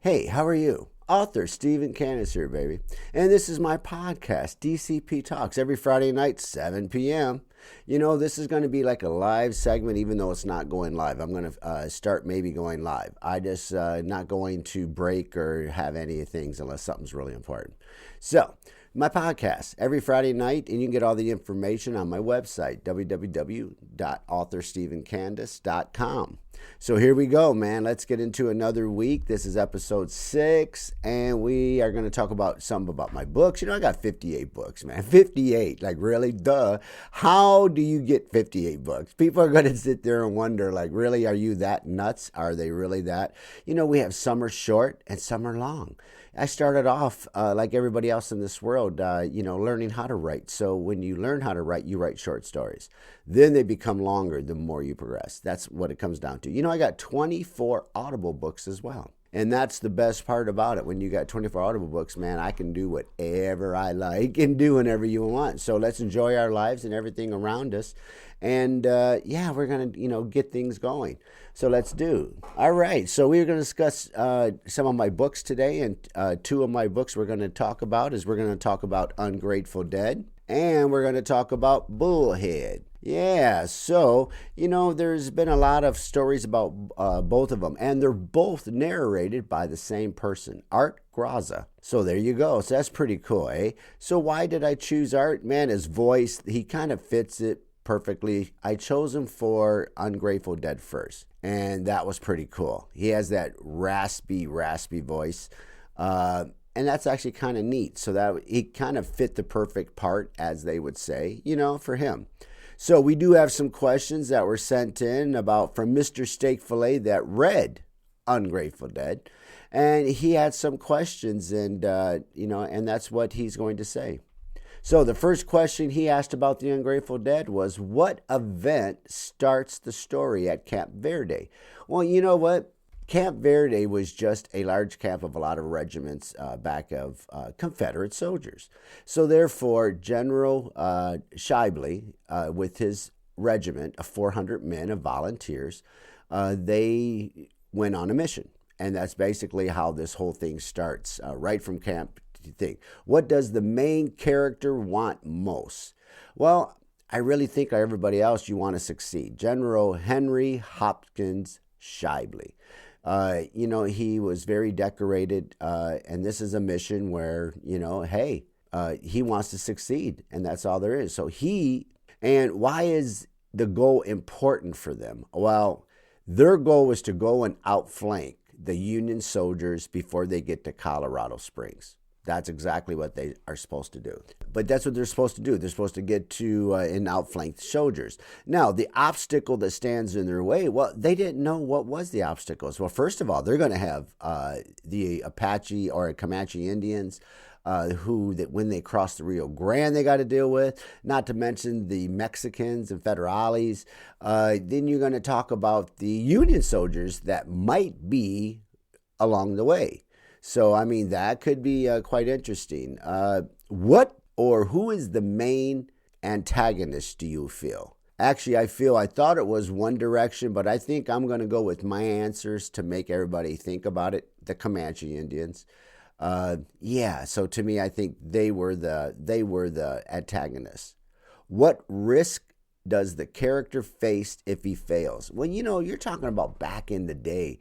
Hey, how are you? Author Stephen Candace here, baby. And this is my podcast, DCP Talks, every Friday night, 7 p.m. You know, this is going to be like a live segment, even though it's not going live. I'm going to start maybe going live. I just not going to break or have any things unless something's really important. So, my podcast every Friday night, and you can get all the information on my website, www.authorstephencandace.com. So here we go, man. Let's get into another week. This is episode 6, and we are going to talk about some about my books. You know, I got 58 books, man. 58, like really, duh. How do you get 58 books? People are going to sit there and wonder, like, really, are you that nuts? Are they really that? You know, we have some are short and some are long. I started off like everybody else in this world, learning how to write. So when you learn how to write, you write short stories. Then they become longer the more you progress. That's what it comes down to. You know, I got 24 Audible books as well. And that's the best part about it. When you got 24 Audible books, man, I can do whatever I like and do whatever you want. So let's enjoy our lives and everything around us. And we're going to, get things going. So let's do. All right. So we're going to discuss some of my books today. And two of my books we're going to talk about we're going to talk about Ungrateful Dead. And we're going to talk about Bullhead. Yeah, so, there's been a lot of stories about both of them, and they're both narrated by the same person, Art Graza. So there you go. So that's pretty cool, eh? So why did I choose Art? Man, his voice, he kind of fits it perfectly. I chose him for Ungrateful Dead first, and that was pretty cool. He has that raspy voice, and that's actually kind of neat. So that he kind of fit the perfect part, as they would say, for him. So we do have some questions that were sent in from Mr. Steak Filet that read Ungrateful Dead. And he had some questions and that's what he's going to say. So the first question he asked about the Ungrateful Dead was, what event starts the story at Camp Verde? Well, you know what? Camp Verde was just a large camp of a lot of regiments back of Confederate soldiers. So therefore, General Shibley, with his regiment of 400 men of volunteers, they went on a mission. And that's basically how this whole thing starts, right from camp to think. What does the main character want most? Well, I really think like everybody else, you want to succeed. General Henry Hopkins Shibley. He was very decorated, and this is a mission where, he wants to succeed, and that's all there is. And why is the goal important for them? Well, their goal was to go and outflank the Union soldiers before they get to Colorado Springs. That's exactly what they are supposed to do. But that's what they're supposed to do. They're supposed to get to and outflank the soldiers. Now, the obstacle that stands in their way, well, they didn't know what was the obstacles. Well, first of all, they're going to have the Apache or Comanche Indians when they cross the Rio Grande, they got to deal with, not to mention the Mexicans and Federales. Then you're going to talk about the Union soldiers that might be along the way. So, that could be quite interesting. Who is the main antagonist, do you feel? Actually, I thought it was One Direction, but I think I'm going to go with my answers to make everybody think about it. The Comanche Indians. So to me, I think they were the antagonists. What risk does the character face if he fails? Well, you're talking about back in the day.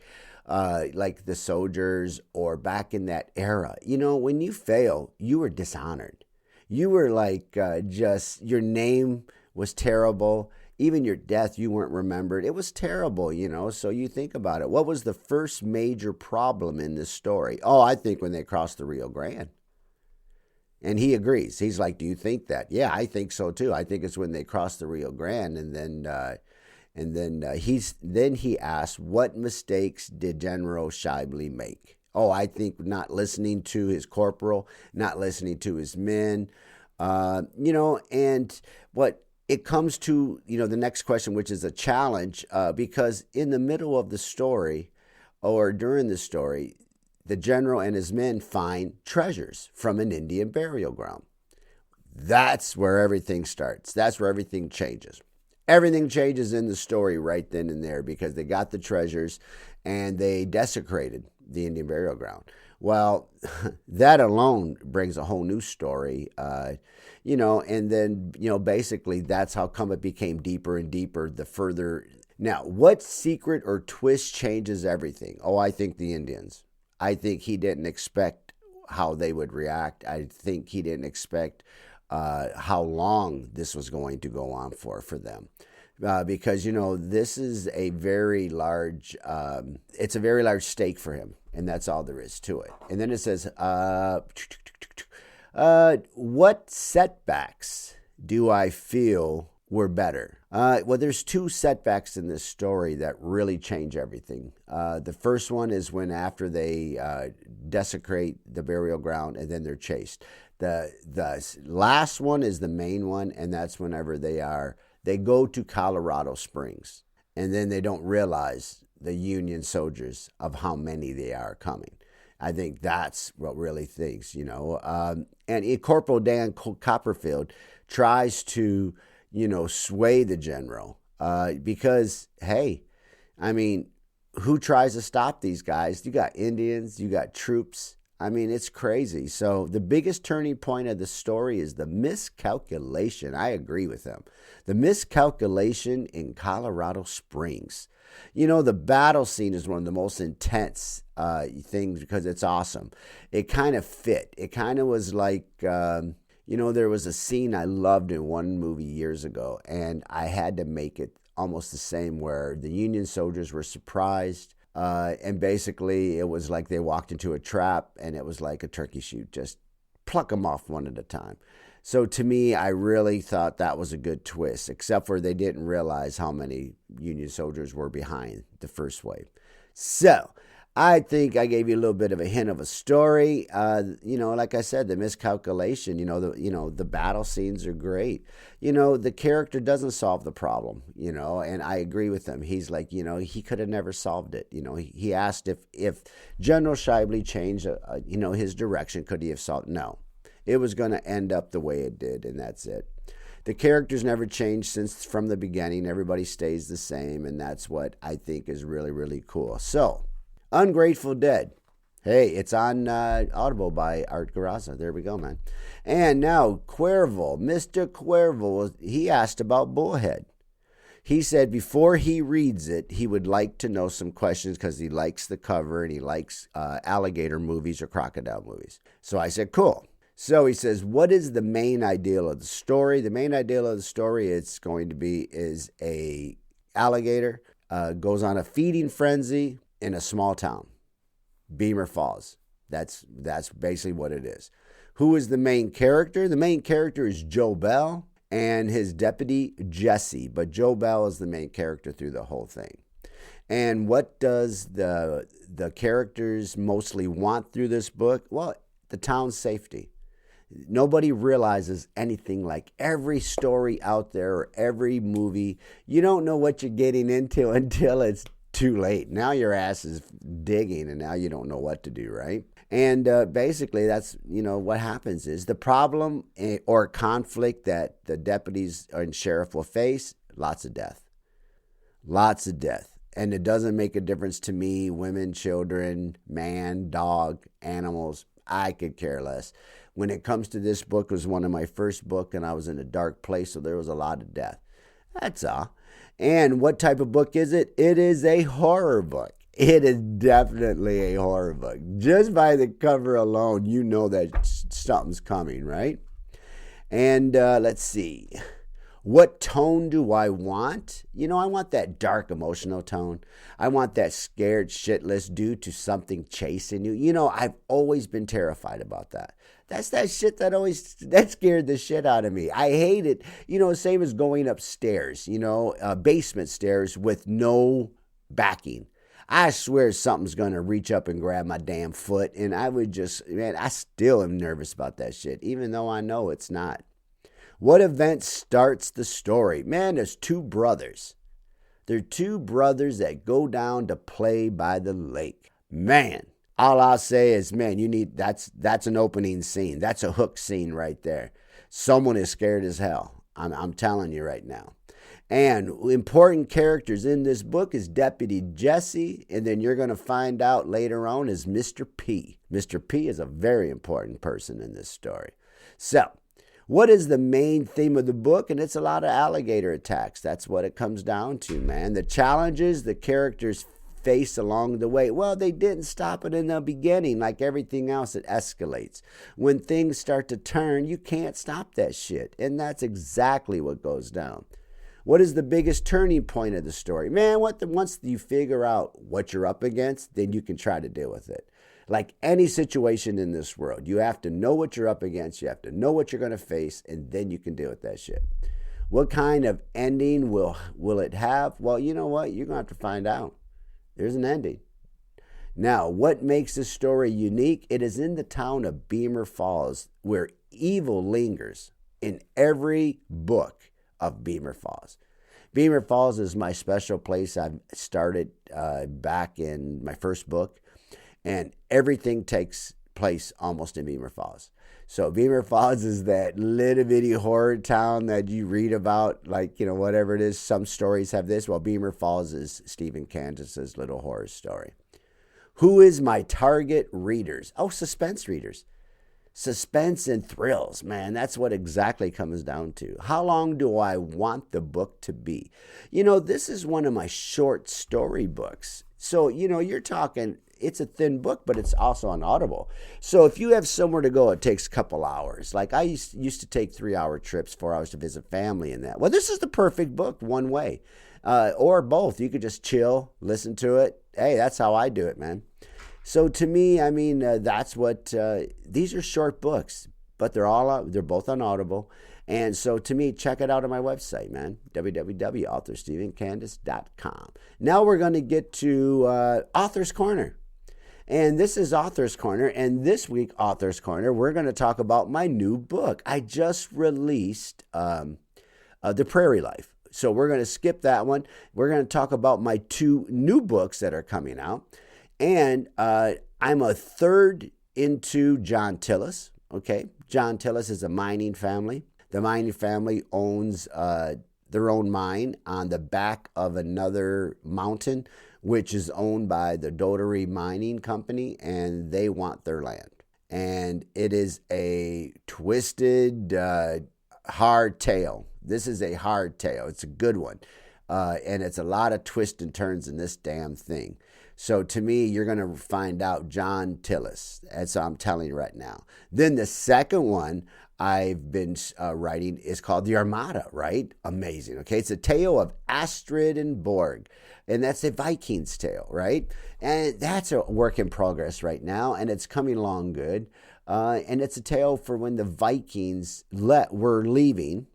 Like the soldiers or back in that era. When you fail, you were dishonored. You were like your name was terrible. Even your death, you weren't remembered. It was terrible, So you think about it. What was the first major problem in this story? Oh, I think when they crossed the Rio Grande. And he agrees. He's like, do you think that? Yeah, I think so too. I think it's when they crossed the Rio Grande, and then he asked, what mistakes did General Shibley make? Oh, I think not listening to his corporal, not listening to his men, and what it comes to, the next question, which is a challenge, because in the middle of the story or during the story, the general and his men find treasures from an Indian burial ground. That's where everything starts. That's where everything changes. Everything changes in the story right then and there because they got the treasures and they desecrated the Indian burial ground. Well, that alone brings a whole new story, and then, basically that's how come it became deeper and deeper the further. Now, what secret or twist changes everything? Oh, I think the Indians. I think he didn't expect how they would react. I think he didn't expect how long this was going to go on for them. Because, this is a very large, it's a very large stake for him. And that's all there is to it. And then it says, what setbacks do I feel were better? Well, there's two setbacks in this story that really change everything. The first one is when after they desecrate the burial ground and then they're chased. The last one is the main one, and that's whenever they go to Colorado Springs, and then they don't realize the Union soldiers of how many they are coming. I think that's what really thinks, and Corporal Dan Copperfield tries to, sway the general because, hey, I mean, who tries to stop these guys? You got Indians, you got troops. I mean, it's crazy. So the biggest turning point of the story is the miscalculation. I agree with them. The miscalculation in Colorado Springs. The battle scene is one of the most intense things because it's awesome. It kind of fit. It kind of was like, there was a scene I loved in one movie years ago, and I had to make it almost the same where the Union soldiers were surprised. And basically, it was like they walked into a trap, and it was like a turkey shoot. Just pluck them off one at a time. So to me, I really thought that was a good twist, except for they didn't realize how many Union soldiers were behind the first wave. So I think I gave you a little bit of a hint of a story. Like I said, the miscalculation, the battle scenes are great. The character doesn't solve the problem, and I agree with him. He's like, he could have never solved it. He asked if General Shibley changed, his direction, could he have solved? No. It was going to end up the way it did, and that's it. The characters never changed from the beginning. Everybody stays the same, and that's what I think is really, really cool. So, Ungrateful Dead. Hey, it's on Audible by Art Garza. There we go, man. And now, Cuervo, Mr. Cuervo, he asked about Bullhead. He said before he reads it, he would like to know some questions because he likes the cover and he likes alligator movies or crocodile movies. So I said, cool. So he says, what is the main ideal of the story? The main ideal of the story is a alligator goes on a feeding frenzy in a small town, Beamer Falls. That's basically what it is. Who is the main character? The main character is Joe Bell and his deputy, Jesse. But Joe Bell is the main character through the whole thing. And what does the characters mostly want through this book? Well, the town's safety. Nobody realizes anything like every story out there or every movie. You don't know what you're getting into until it's too late. Now your ass is digging and now you don't know what to do, right? And basically that's, what happens is the problem or conflict that the deputies and sheriff will face, lots of death. Lots of death. And it doesn't make a difference to me, women, children, man, dog, animals. I could care less. When it comes to this book, it was one of my first books, and I was in a dark place, so there was a lot of death. That's all. And what type of book is it? It is a horror book. It is definitely a horror book. Just by the cover alone, you know that something's coming, right? And let's see. What tone do I want? I want that dark emotional tone. I want that scared shitless due to something chasing you. I've always been terrified about that. That's that shit that scared the shit out of me. I hate it. Same as going upstairs, basement stairs with no backing. I swear something's going to reach up and grab my damn foot. And I still am nervous about that shit, even though I know it's not. What event starts the story? Man, there's two brothers. They're two brothers that go down to play by the lake. Man, all I'll say is, man, that's an opening scene. That's a hook scene right there. Someone is scared as hell. I'm telling you right now. And important characters in this book is Deputy Jesse, and then you're going to find out later on is Mr. P. Mr. P is a very important person in this story. So, what is the main theme of the book? And it's a lot of alligator attacks. That's what it comes down to, man. The challenges the characters face along the way. Well, they didn't stop it in the beginning. Like everything else, it escalates. When things start to turn, you can't stop that shit. And that's exactly what goes down. What is the biggest turning point of the story? Man, once you figure out what you're up against, then you can try to deal with it. Like any situation in this world, you have to know what you're up against. You have to know what you're going to face, and then you can deal with that shit. What kind of ending will it have? Well, you know what? You're going to have to find out. There's an ending. Now, what makes this story unique? It is in the town of Beaver Falls, where evil lingers in every book of Beaver Falls. Beaver Falls is my special place. I started back in my first book, and everything takes place almost in Beaver Falls. So Beaver Falls is that little bitty horror town that you read about, like, whatever it is. Some stories have this. Well, Beaver Falls is Stephen Candace's little horror story. Who is my target readers? Oh, suspense readers. Suspense and thrills, man. That's what exactly comes down to. How long do I want the book to be? This is one of my short story books. So, you're talking, it's a thin book, but it's also on Audible. So if you have somewhere to go, it takes a couple hours. Like I used to take 3-hour trips, 4 hours to visit family and that. Well, this is the perfect book one way, or both. You could just chill, listen to it. Hey, that's how I do it, man. So to me, that's what, these are short books, but they're both on Audible. And so to me, check it out on my website, man, www.authorstephencandace.com. Now we're going to get to Author's Corner. And this is Author's Corner. And this week, Author's Corner, we're going to talk about my new book. I just released The Prairie Life. So we're going to skip that one. We're going to talk about my 2 new books that are coming out. And I'm a third into John Thiis. Okay, John Thiis is a mining family. The mining family owns their own mine on the back of another mountain, which is owned by the Doherty Mining Company, and they want their land. And it is a twisted, hard tale. This is a hard tale. It's a good one. And it's a lot of twists and turns in this damn thing. So to me, you're going to find out John Thiis. That's what I'm telling you right now. Then the second one I've been writing is called The Armada, right? Amazing. Okay, it's a tale of Astrid and Borg. And that's a Viking's tale, right? And that's a work in progress right now, and it's coming along good. And it's a tale for when the Vikings were leaving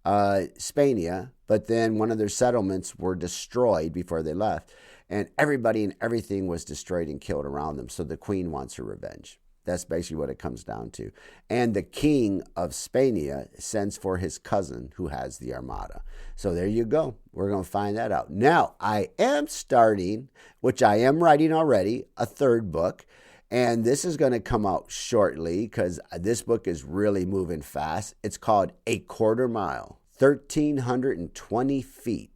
Spania, but then one of their settlements were destroyed before they left. And everybody and everything was destroyed and killed around them. So the queen wants her revenge. That's basically what it comes down to. And the king of Spania sends for his cousin who has the Armada. So there you go. We're going to find that out. Now, I am starting, which I am writing already, a third book. And this is going to come out shortly because this book is really moving fast. It's called A Quarter Mile, 1,320 feet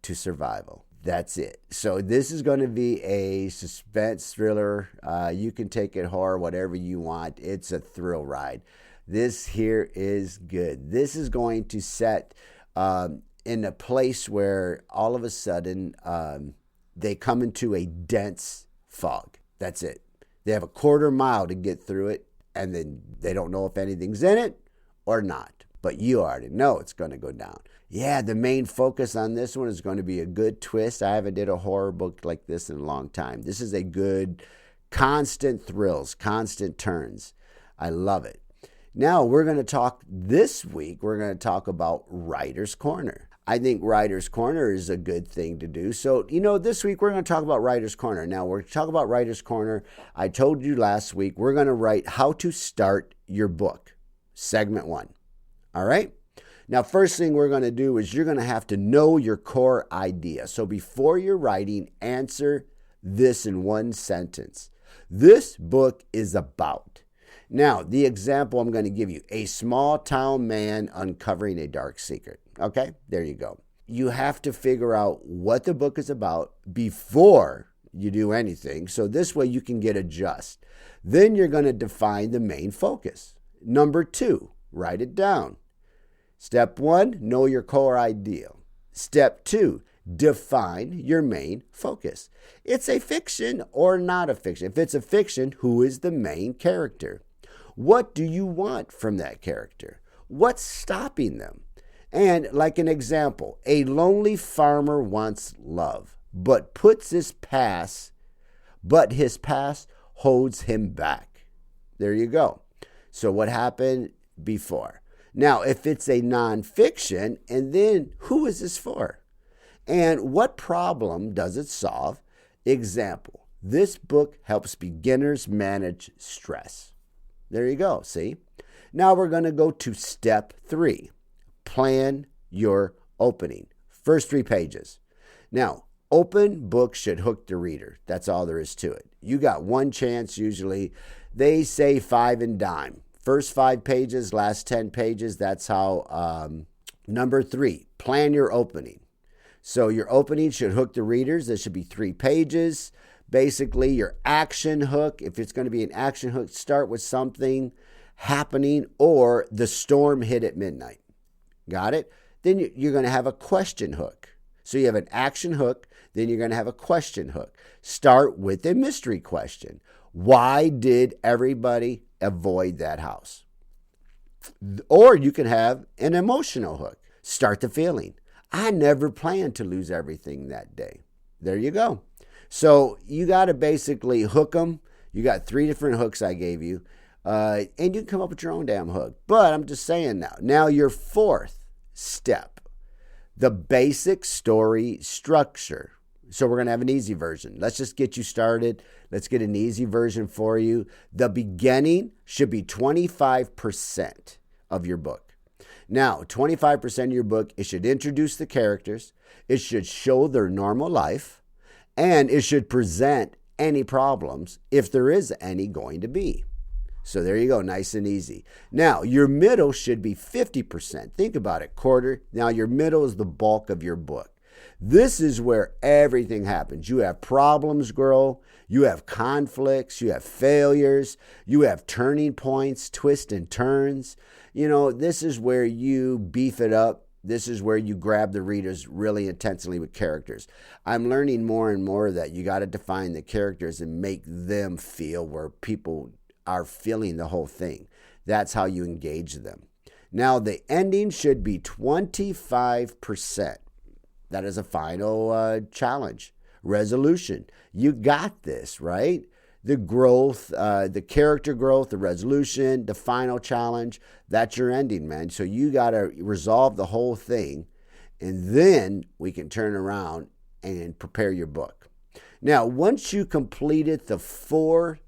to survival. That's it. So this is going to be a suspense thriller. You can take it horror, whatever you want. It's a thrill ride. This here is good. This is going to set in a place where all of a sudden they come into a dense fog. That's it. They have a quarter mile to get through it, and then they don't know if anything's in it or not. But you already know it's going to go down. Yeah, the main focus on this one is going to be a good twist. I haven't did a horror book like this in a long time. This is a good, constant thrills, constant turns. I love it. Now, this week, we're going to talk about Writer's Corner. I think Writer's Corner is a good thing to do. So, this week we're going to talk about Writer's Corner. Now, we're talking about Writer's Corner. I told you last week we're going to write how to start your book, segment 1. All right? Now, first thing we're going to do is you're going to have to know your core idea. So before you're writing, answer this in one sentence. This book is about. Now, the example I'm going to give you, a small town man uncovering a dark secret. Okay, there you go. you have to figure out what the book is about before you do anything. So this way you can get a just. Then you're going to define the main focus. Number 2, write it down. Step 1, know your core ideal. Step 2, define your main focus. It's a fiction or not a fiction. If it's a fiction, who is the main character? What do you want from that character? What's stopping them? And like an example, a lonely farmer wants love, but his past holds him back. There you go. So what happened before? Now, if it's a nonfiction, and then who is this for? And what problem does it solve? Example, this book helps beginners manage stress. There you go, see? Now we're going to go to step 3. Plan your opening. First 3 pages. Now, open book should hook the reader. That's all there is to it. You got one chance usually. They say 5 and dime. First 5 pages, last 10 pages. That's how. Number 3, plan your opening. So your opening should hook the readers. There should be 3 pages. Basically, your action hook, if it's going to be an action hook, start with something happening or the storm hit at midnight. Got it? Then you're going to have a question hook. So you have an action hook, then you're going to have a question hook. Start with a mystery question. Why did everybody avoid that house? Or you can have an emotional hook. Start the feeling. I never planned to lose everything that day. There you go. So you got to basically hook them. You got 3 different hooks I gave you. And you can come up with your own damn hook. But I'm just saying now. Now your 4th step, the basic story structure. So we're going to have an easy version. Let's just get you started. Let's get an easy version for you. The beginning should be 25% of your book. Now, 25% of your book, it should introduce the characters. It should show their normal life. And it should present any problems, if there is any going to be. So there you go, nice and easy. Now, your middle should be 50%. Think about it, quarter. Now, your middle is the bulk of your book. This is where everything happens. You have problems grow. You have conflicts. You have failures. You have turning points, twists and turns. You know, this is where you beef it up. This is where you grab the readers really intensely with characters. I'm learning more and more that you got to define the characters and make them feel where people are feeling the whole thing. That's how you engage them. Now, the ending should be 25%. That is a final challenge. Resolution. You got this, right? The growth, the character growth, the resolution, the final challenge, that's your ending, man. So you got to resolve the whole thing, and then we can turn around and prepare your book. Now, once you completed the 4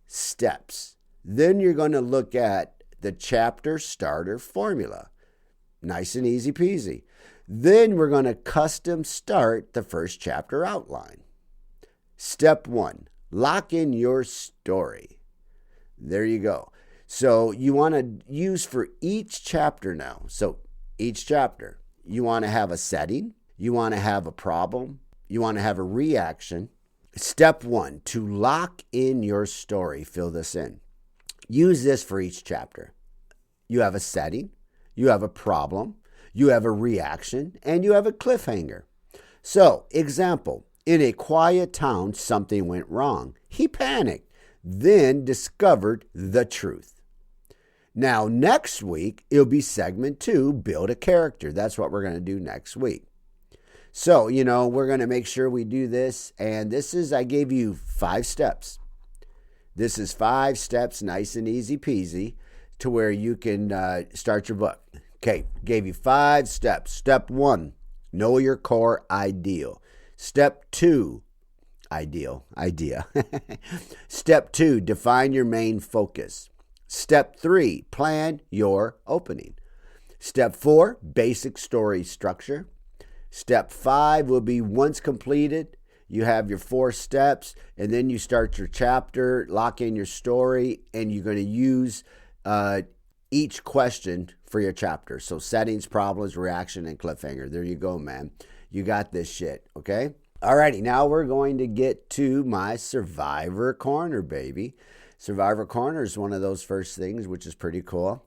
steps, then you're going to look at the chapter starter formula. Nice and easy peasy. Then we're going to custom start the first chapter outline. Step 1. Lock in your story. There you go. So you want to use for each chapter now. So each chapter, you want to have a setting. You want to have a problem. You want to have a reaction. Step 1, to lock in your story. Fill this in. Use this for each chapter. You have a setting. You have a problem. You have a reaction. And you have a cliffhanger. So, example. In a quiet town, something went wrong. He panicked, then discovered the truth. Now, next week, it'll be segment 2, build a character. That's what we're going to do next week. So, we're going to make sure we do this. And this is, I gave you 5 steps. This is 5 steps, nice and easy peasy, to where you can start your book. Okay, gave you 5 steps. Step 1, know your core ideal. Step 2, idea. Step 2, define your main focus. Step 3, plan your opening. Step 4, basic story structure. Step 5 will be once completed, you have your 4 steps, and then you start your chapter, lock in your story, and you're going to use each question for your chapter. So settings, problems, reaction, and cliffhanger. There you go, man. You got this shit, okay? Alrighty, now we're going to get to my Survivor Corner, baby. Survivor Corner is one of those first things, which is pretty cool.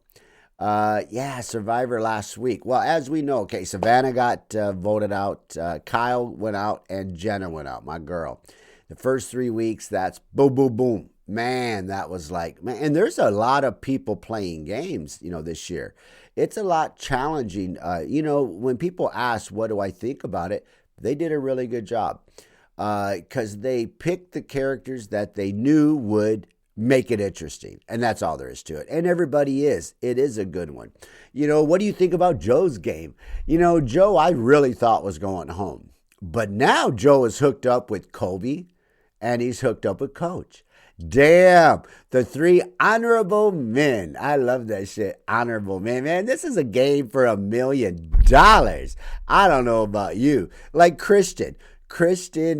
Survivor last week. Well, as we know, okay, Savannah got voted out, Kyle went out, and Jenna went out, my girl. The first 3 weeks, that's boom, boom, boom. Man, that was like, man, and there's a lot of people playing games, this year. It's a lot challenging. When people ask, what do I think about it? They did a really good job because they picked the characters that they knew would make it interesting. And that's all there is to it. And everybody is. It is a good one. What do you think about Joe's game? Joe, I really thought was going home. But now Joe is hooked up with Kobe and he's hooked up with Coach. Damn, the 3 honorable men. I love that shit. Honorable men. Man, this is a game for $1 million. I don't know about you. Like Christian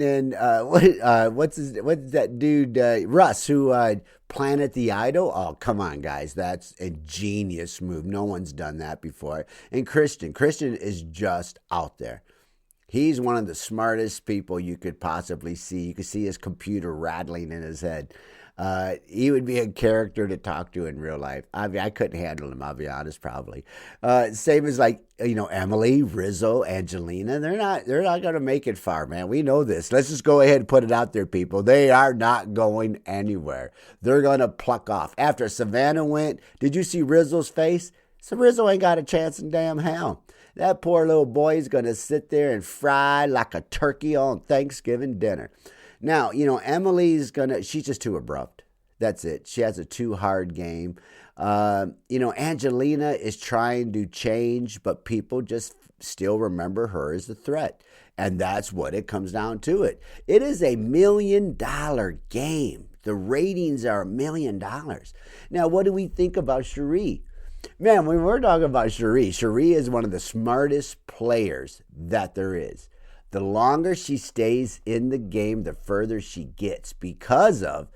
and what's that dude, Russ, who Planet the Idol? Oh, come on, guys. That's a genius move. No one's done that before. And Christian is just out there. He's one of the smartest people you could possibly see. You could see his computer rattling in his head. He would be a character to talk to in real life. I mean, I couldn't handle him, I'll be honest, probably. Same as like, Emily, Rizzo, Angelina. They're not going to make it far, man. We know this. Let's just go ahead and put it out there, people. They are not going anywhere. They're going to pluck off. After Savannah went, did you see Rizzo's face? So Rizzo ain't got a chance in damn hell. That poor little boy is going to sit there and fry like a turkey on Thanksgiving dinner. Now, Emily's she's just too abrupt. That's it. She has a too hard game. Angelina is trying to change, but people just still remember her as a threat. And that's what it comes down to it. It is $1 million game. The ratings are $1 million. Now, what do we think about Cherie? Man, when we're talking about Cherie is one of the smartest players that there is. The longer she stays in the game, the further she gets because of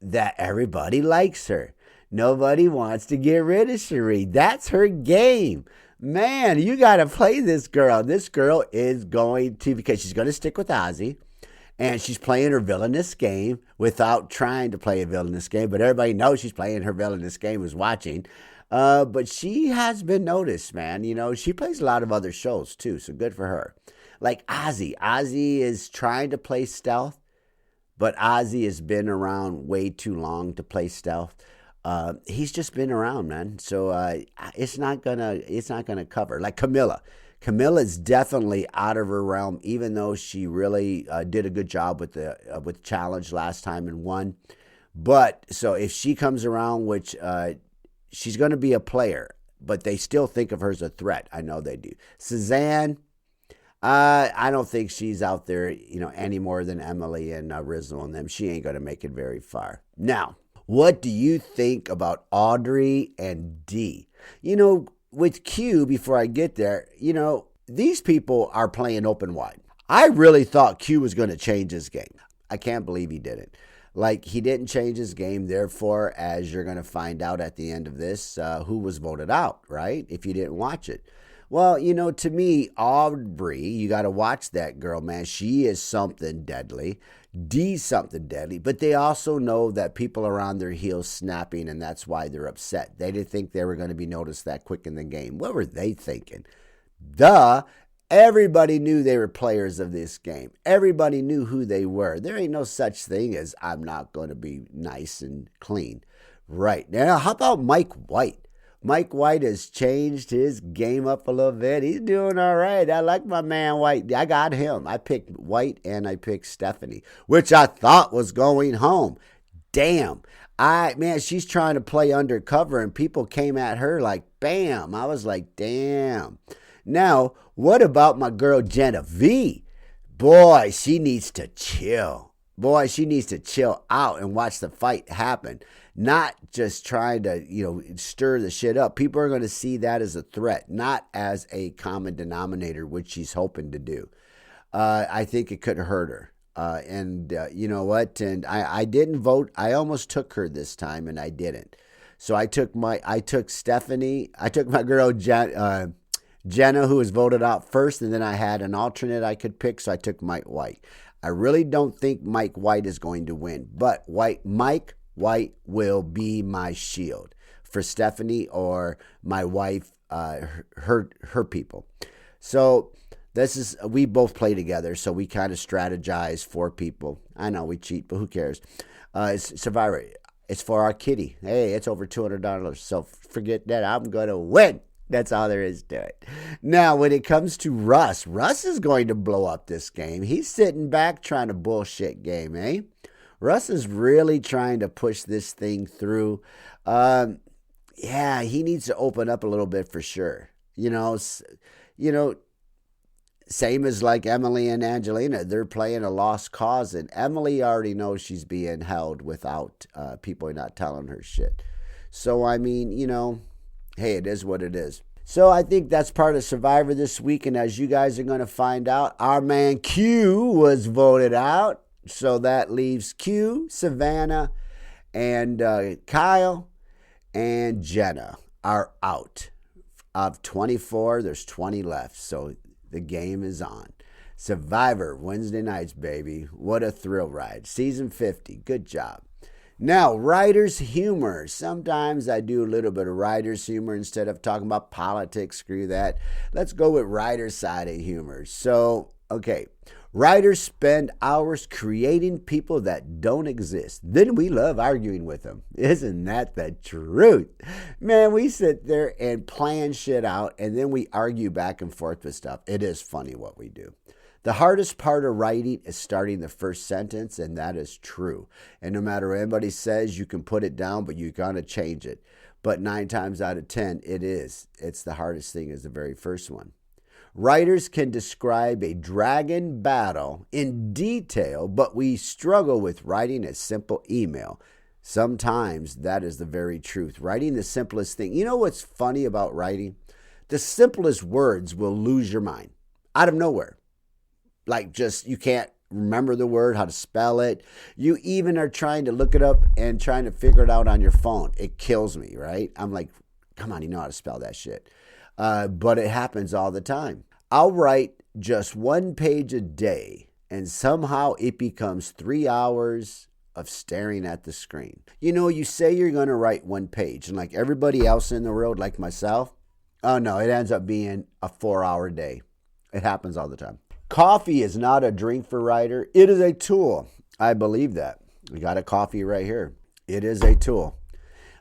that everybody likes her. Nobody wants to get rid of Cherie. That's her game. Man, you got to play this girl. This girl is going to, because she's going to stick with Ozzy. And she's playing her villainous game without trying to play a villainous game. But everybody knows she's playing her villainous game who's watching. But she has been noticed, man. She plays a lot of other shows too, so good for her. Like Ozzy. Ozzy is trying to play stealth, but Ozzy has been around way too long to play stealth. He's just been around, man. So it's not gonna cover. Like Camilla. Camilla's definitely out of her realm, even though she really did a good job with challenge last time and won. But so if she comes around, which she's going to be a player, but they still think of her as a threat. I know they do. Suzanne, I don't think she's out there, any more than Emily and Rizzo and them. She ain't going to make it very far. Now, what do you think about Audrey and Dee? With Q, before I get there, these people are playing open wide. I really thought Q was going to change his game. I can't believe he didn't. Like, he didn't change his game. Therefore, as you're going to find out at the end of this, who was voted out, right? If you didn't watch it. Well, to me, Aubrey, you got to watch that girl, man. She is something deadly. Dee's something deadly. But they also know that people are on their heels snapping, and that's why they're upset. They didn't think they were going to be noticed that quick in the game. What were they thinking? Duh. Everybody knew they were players of this game. Everybody knew who they were. There ain't no such thing as I'm not going to be nice and clean. Right. Now, how about Mike White? Mike White has changed his game up a little bit. He's doing all right. I like my man White. I got him. I picked White and I picked Stephanie, which I thought was going home. Damn. She's trying to play undercover and people came at her like, bam. I was like, damn. Now, what about my girl Genevieve? Boy, she needs to chill. Boy, she needs to chill out and watch the fight happen. Not just trying to, stir the shit up. People are going to see that as a threat, not as a common denominator, which she's hoping to do. I think it could hurt her. And you know what? And I didn't vote. I almost took her this time, and I didn't. So I took Stephanie, I took my girl Jenna, who was voted out first, and then I had an alternate I could pick, so I took Mike White. I really don't think Mike White is going to win, but Mike White will be my shield for Stephanie or my wife, her people. So we both play together, so we kind of strategize for people. I know we cheat, but who cares? It's Survivor. It's for our kitty. Hey, it's over $200, so forget that. I'm going to win. That's all there is to it. Now, when it comes to Russ is going to blow up this game. He's sitting back trying to bullshit game, eh? Russ is really trying to push this thing through. Yeah, he needs to open up a little bit for sure. Same as like Emily and Angelina. They're playing a lost cause, and Emily already knows she's being held without people not telling her shit. So, I mean, hey, it is what it is. So I think that's part of Survivor this week. And as you guys are going to find out, our man Q was voted out. So that leaves Q, Savannah, and Kyle, and Jenna are out. Of 24, there's 20 left. So the game is on. Survivor, Wednesday nights, baby. What a thrill ride. Season 50. Good job. Now, writer's humor. Sometimes I do a little bit of writer's humor instead of talking about politics. Screw that. Let's go with writer's side of humor. So, okay. Writers spend hours creating people that don't exist. Then we love arguing with them. Isn't that the truth? Man, we sit there and plan shit out, and then we argue back and forth with stuff. It is funny what we do. The hardest part of writing is starting the first sentence, and that is true. And no matter what anybody says, you can put it down, but you're going to change it. But 9 times out of 10, it is. It's the hardest thing is the very first one. Writers can describe a dragon battle in detail, but we struggle with writing a simple email. Sometimes that is the very truth. Writing the simplest thing. You know what's funny about writing? The simplest words will lose your mind out of nowhere. Like just, you can't remember the word, how to spell it. You even are trying to look it up and trying to figure it out on your phone. It kills me, right? I'm like, come on, you know how to spell that shit. But it happens all the time. I'll write just 1 page a day, and somehow it becomes 3 hours of staring at the screen. You say you're going to write 1 page, and like everybody else in the world, like myself, oh no, it ends up being a 4-hour day. It happens all the time. Coffee is not a drink for writer. It is a tool. I believe that. We got a coffee right here. It is a tool.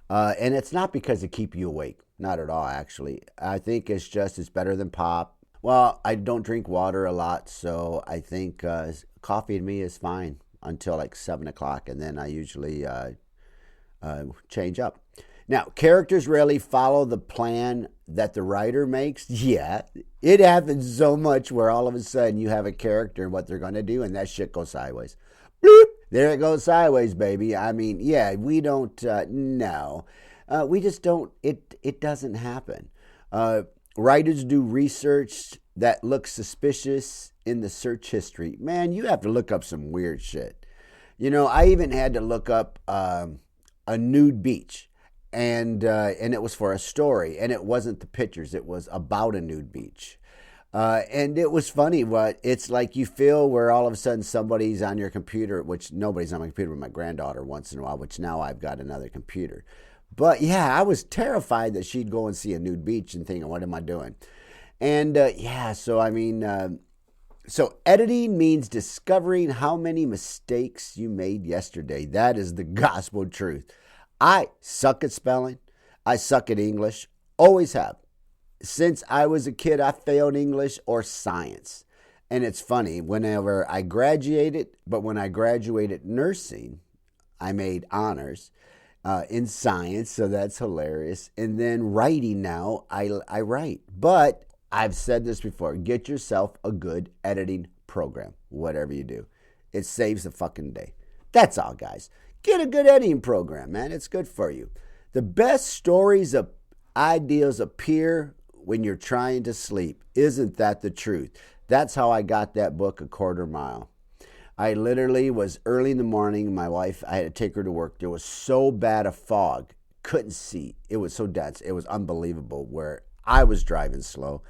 And it's not because it keeps you awake. Not at all, actually. I think it's better than pop. Well, I don't drink water a lot, so I think coffee to me is fine until like 7 o'clock, and then I usually change up. Now, characters rarely follow the plan that the writer makes. Yeah, it happens so much where all of a sudden you have a character and what they're going to do, and that shit goes sideways. Bloop, there it goes sideways, baby. I mean, yeah, we don't, no. We just don't, it doesn't happen. Writers do research that looks suspicious in the search history. Man, you have to look up some weird shit. I even had to look up a nude beach. And it was for a story, and it wasn't the pictures. It was about a nude beach. And it was funny, but it's like you feel where all of a sudden somebody's on your computer, which nobody's on my computer but my granddaughter once in a while, which now I've got another computer. But yeah, I was terrified that she'd go and see a nude beach and think, what am I doing? And so editing means discovering how many mistakes you made yesterday. That is the gospel truth. I suck at spelling. I suck at English. Always have. Since I was a kid, I failed English or science. And it's funny, whenever I graduated, but when I graduated nursing, I made honors in science, so that's hilarious. And then writing now, I write. But I've said this before, get yourself a good editing program, whatever you do. It saves the fucking day. That's all, guys. Get a good editing program, man. It's good for you. The best stories of ideas appear when you're trying to sleep. Isn't that the truth? That's how I got that book, A Quarter Mile. I literally was early in the morning. My wife, I had to take her to work. There was so bad a fog couldn't see. It was so dense. It was unbelievable where I was driving slow.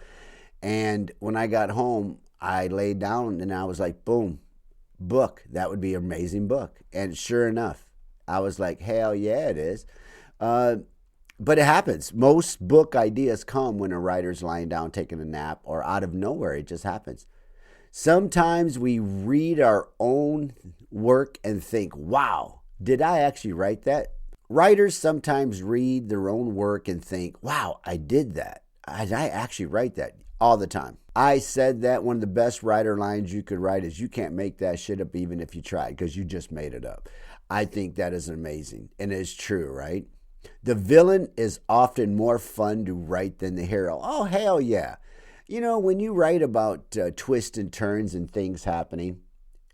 And when I got home, I laid down and I was like, boom, book. That would be an amazing book. And sure enough, I was like, hell yeah, it is. But it happens. Most book ideas come when a writer's lying down taking a nap or out of nowhere. It just happens. Sometimes we read our own work and think, wow, did I actually write that? Writers sometimes read their own work and think, wow, I did that. Did I actually write that? All the time. I said that one of the best writer lines you could write is, you can't make that shit up even if you tried, because you just made it up. I think that is amazing. And it's true, right? The villain is often more fun to write than the hero. Oh, hell yeah. You know, when you write about twists and turns and things happening,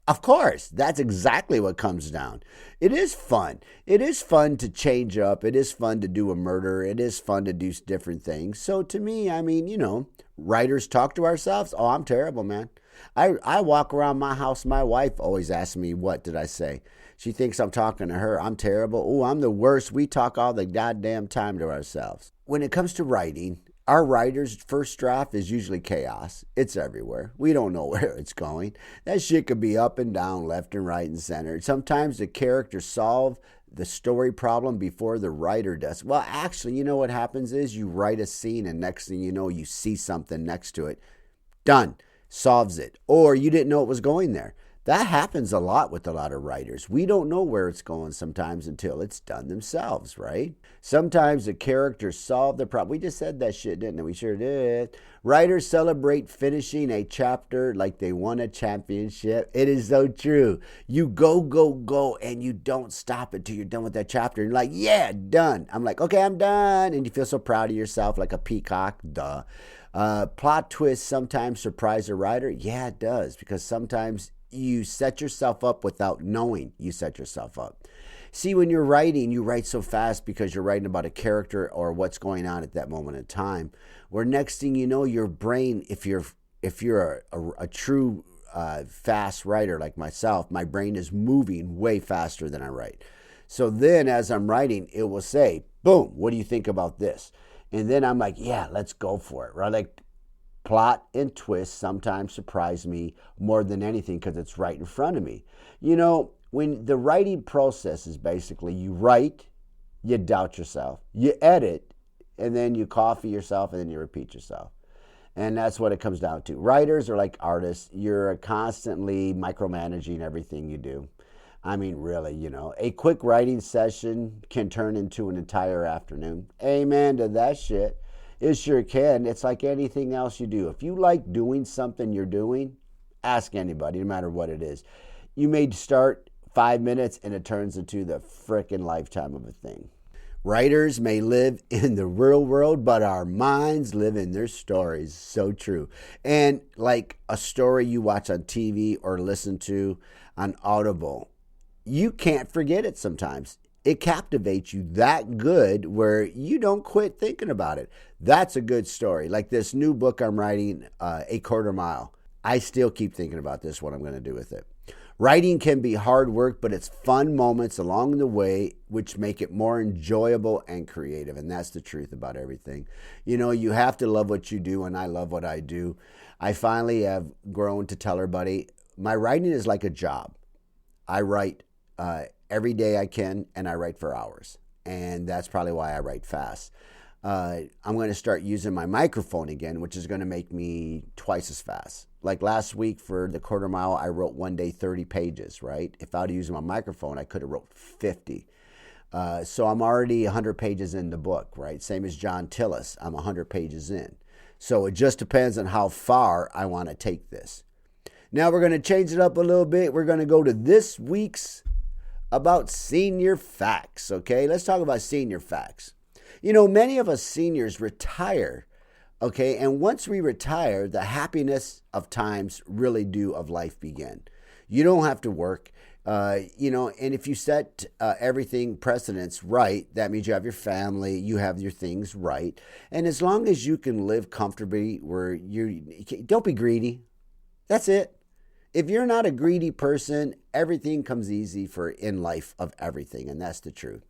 of course, that's exactly what comes down. It is fun. It is fun to change up. It is fun to do a murder. It is fun to do different things. So to me, I mean, you know, writers talk to ourselves. Oh, I'm terrible, man. I walk around my house. My wife always asks me, what did I say? She thinks I'm talking to her. I'm terrible. Oh, I'm the worst. We talk all the goddamn time to ourselves. When it comes to writing, our writer's first draft is usually chaos. It's everywhere. We don't know where it's going. That shit could be up and down, left and right and center. Sometimes the characters solve the story problem before the writer does. Well, actually, you know what happens is you write a scene and next thing you know, you see something next to it. Done. Solves it. Or you didn't know it was going there. That happens a lot with a lot of writers. We don't know where it's going sometimes until it's done themselves, right? Sometimes the characters solve the problem. We just said that shit, didn't we? We sure did. Writers celebrate finishing a chapter like they won a championship. It is so true. You go, go, go, and you don't stop until you're done with that chapter. You're like, yeah, done. I'm like, okay, I'm done. And you feel so proud of yourself like a peacock. Duh. Plot twists sometimes surprise a writer. Yeah, it does. Because sometimes you set yourself up without knowing you set yourself up. See, when you're writing, you write so fast because you're writing about a character or what's going on at that moment in time. Where next thing you know, your brain, if you're a true fast writer like myself, my brain is moving way faster than I write. So then as I'm writing, it will say, boom, what do you think about this? And then I'm like, yeah, let's go for it. Right? Like, plot and twist sometimes surprise me more than anything because it's right in front of me. You know, when the writing process is basically you write, you doubt yourself, you edit, and then you copy yourself, and then you repeat yourself. And that's what it comes down to. Writers are like artists. You're constantly micromanaging everything you do. I mean, really, you know, a quick writing session can turn into an entire afternoon. Amen to that shit. It sure can. It's like anything else you do. If you like doing something you're doing, ask anybody, no matter what it is. You may start 5 minutes and it turns into the frickin' lifetime of a thing. Writers may live in the real world, but our minds live in their stories. So true. And like a story you watch on TV or listen to on Audible, you can't forget it sometimes. It captivates you that good where you don't quit thinking about it. That's a good story. Like this new book I'm writing, A Quarter Mile. I still keep thinking about this, what I'm going to do with it. Writing can be hard work, but it's fun moments along the way which make it more enjoyable and creative. And that's the truth about everything. You know, you have to love what you do, and I love what I do. I finally have grown to tell everybody, my writing is like a job. I write every day I can, and I write for hours. And that's probably why I write fast. I'm going to start using my microphone again, which is going to make me twice as fast. Like last week for the Quarter Mile, I wrote one day 30 pages, right? If I would use my microphone, I could have wrote 50. So I'm already 100 pages in the book, right? Same as John Thiis, I'm 100 pages in. So it just depends on how far I want to take this. Now we're going to change it up a little bit. We're going to go to this week's about senior facts, okay? Let's talk about senior facts. You know, many of us seniors retire, okay? And once we retire, the happiness of times really do of life begin. You don't have to work, you know, and if you set everything precedence right, that means you have your family, you have your things right. And as long as you can live comfortably where don't be greedy. That's it. If you're not a greedy person, everything comes easy for in life of everything, and that's the truth.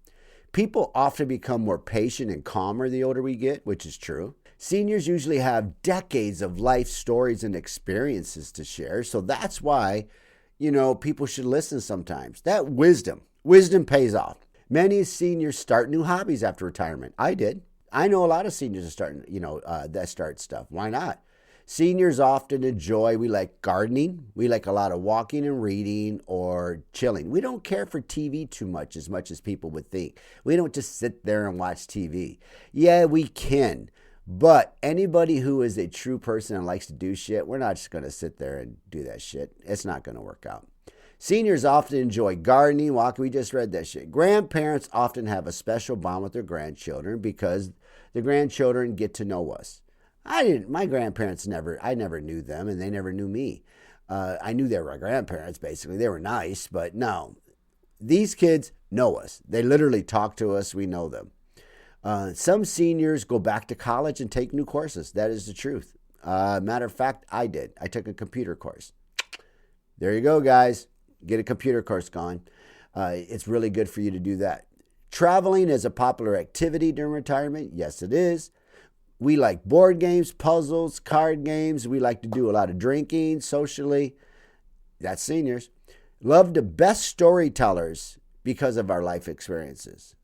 People often become more patient and calmer the older we get, which is true. Seniors usually have decades of life stories and experiences to share. So that's why, people should listen sometimes. That wisdom pays off. Many seniors start new hobbies after retirement. I did. I know a lot of seniors are starting, that start stuff. Why not? Seniors often we like gardening. We like a lot of walking and reading or chilling. We don't care for TV too much as people would think. We don't just sit there and watch TV. Yeah, we can. But anybody who is a true person and likes to do shit, we're not just going to sit there and do that shit. It's not going to work out. Seniors often enjoy gardening, walking. We just read that shit. Grandparents often have a special bond with their grandchildren because the grandchildren get to know us. My grandparents I never knew them and they never knew me. I knew they were my grandparents, basically. They were nice, but no. These kids know us. They literally talk to us. We know them. Some seniors go back to college and take new courses. That is the truth. Matter of fact, I did. I took a computer course. There you go, guys. Get a computer course going. It's really good for you to do that. Traveling is a popular activity during retirement. Yes, it is. We like board games, puzzles, card games. We like to do a lot of drinking socially. That's seniors. Love the best storytellers because of our life experiences.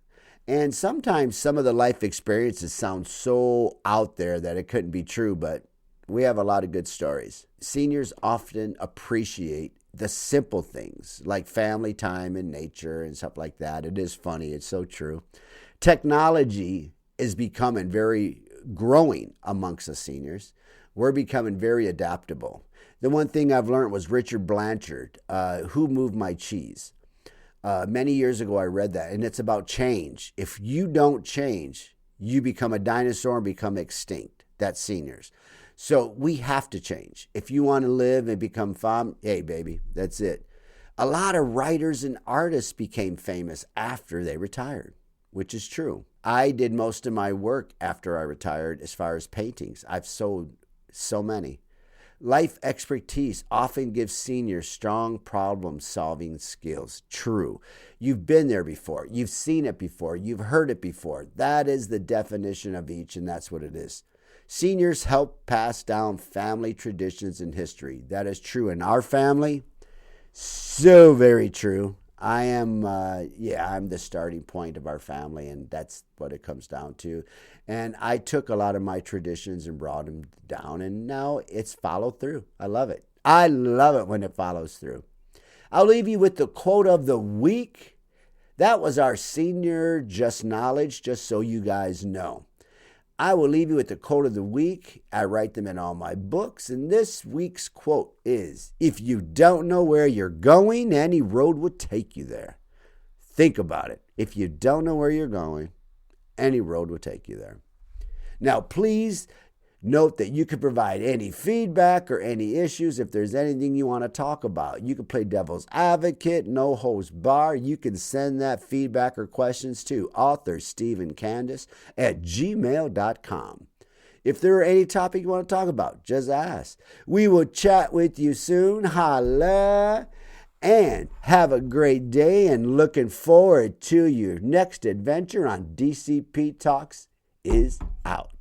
And sometimes some of the life experiences sound so out there that it couldn't be true, but we have a lot of good stories. Seniors often appreciate the simple things like family time and nature and stuff like that. It is funny. It's so true. Technology is becoming growing amongst the seniors. We're becoming very adaptable. The one thing I've learned was Richard Blanchard, Who Moved My Cheese? Many years ago, I read that, and it's about change. If you don't change, you become a dinosaur and become extinct. That's seniors. So we have to change. If you want to live and become hey, baby, that's it. A lot of writers and artists became famous after they retired, which is true. I did most of my work after I retired as far as paintings. I've sold so many. Life expertise often gives seniors strong problem-solving skills. True. You've been there before. You've seen it before. You've heard it before. That is the definition of each, and that's what it is. Seniors help pass down family traditions and history. That is true in our family. So very true. I'm the starting point of our family, and that's what it comes down to. And I took a lot of my traditions and brought them down, and now it's followed through. I love it. I love it when it follows through. I'll leave you with the quote of the week. That was our senior just knowledge, just so you guys know. I will leave you with the quote of the week. I write them in all my books. And this week's quote is, if you don't know where you're going, any road will take you there. Think about it. If you don't know where you're going, any road will take you there. Now, please note that you can provide any feedback or any issues if there's anything you want to talk about. You can play devil's advocate, no holds barred. You can send that feedback or questions to author Stephen Candace at gmail.com. If there are any topic you want to talk about, just ask. We will chat with you soon. Holla! And have a great day, and looking forward to your next adventure on DCP Talks is out.